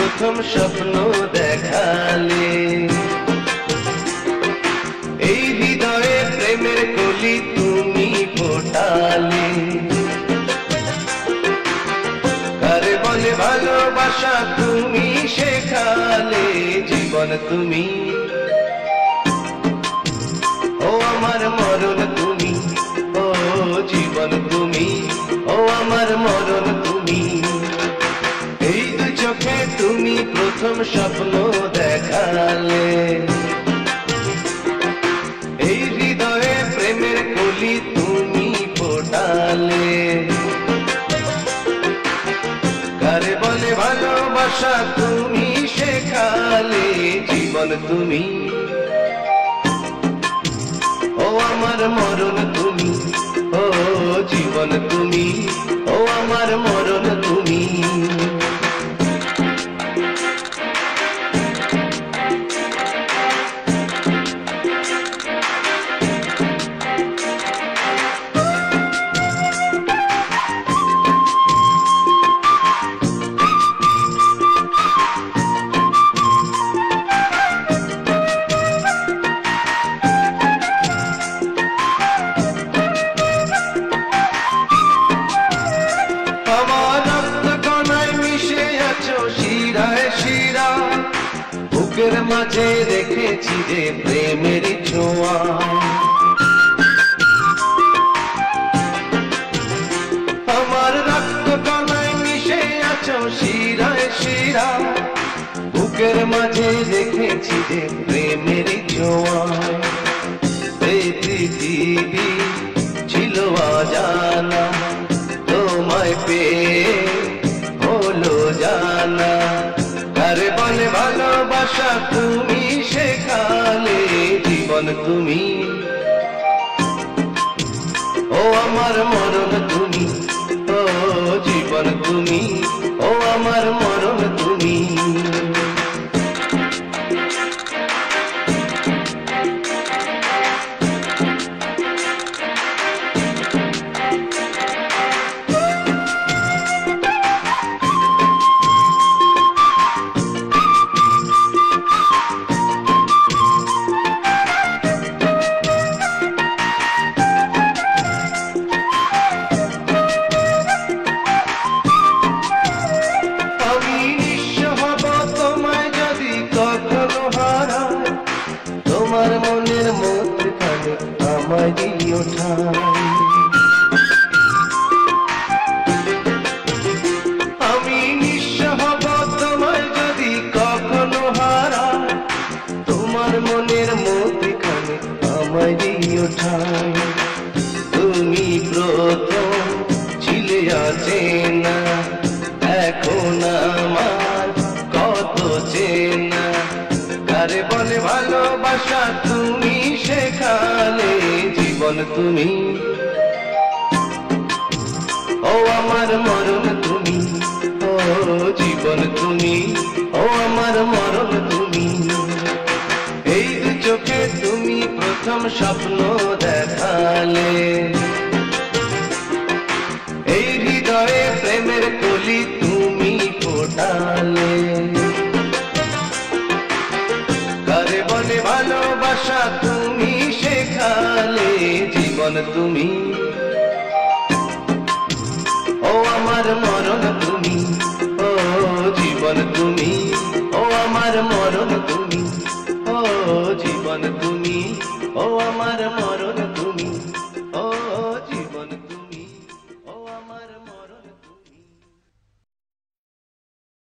প্রথম স্বপ্ন দেখালে, এই হৃদয়ে প্রেমের কলি তুমি ফোটালে। কারে বলে ভালোবাসা তুমি শেখালে, জীবন তুমি, ও আমার মরণ তুমি, ও জীবন তুমি, ও আমার মরণ তুমি। এই দু চোখে তুমি প্রথম স্বপ্ন দেখালে, এই হৃদয়ে প্রেমের কলি তুমি ফোটালে। কারে বলে ভালোবাসা তুমি শেখালে, জীবন তুমি, ও আমার মরণ তুমি, ও জীবন তুমি, ও আমার মরণ তুমি। বুকের মাঝে রেখেছি যে প্রেমের ছোঁয়া, আমার রক্ত কণায় মিশে আছো শিরায় শিরা। বুকের মাঝে রেখেছি যে প্রেমের ছোঁয়া, এই পৃথিবী ছিল অজানা, তোমায় পেয়ে হলো জানা। কারে বলে ভালোবাসা তুমি শেখালে, জীবন তুমি, ও আমার মরণ তুমি, ও জীবন তুমি, ও আমার মরণ তুমি। তোমার মনের মধ্যখানে আমায় দিও ঠাঁই, আমি নিঃস্ব হব তোমায় যদি কখনো হারাই। তোমার মনের মধ্যখানে আমায় দিও ঠাঁই, তুমি প্রথম ছিলে অচেনা, এখন আমার কত চেনা। কারে বলে ভালোবাসা তুমি শেখালে, জীবন তুমি, ও আমার মরণ তুমি, ও জীবন তুমি, ও আমার মরণ তুমি। এই দু চোখে তুমি প্রথম স্বপ্ন দেখালে, এই হৃদয়ে প্রেমের কলি তুমি ফোটালে। কারে বলে ভালোবাসা তুমি শেখালে, জীবন তুমি, ও আমার মরণ তুমি, ও জীবন তুমি, ও আমার মরণ তুমি, ও জীবন তুমি, ও আমার মরণ।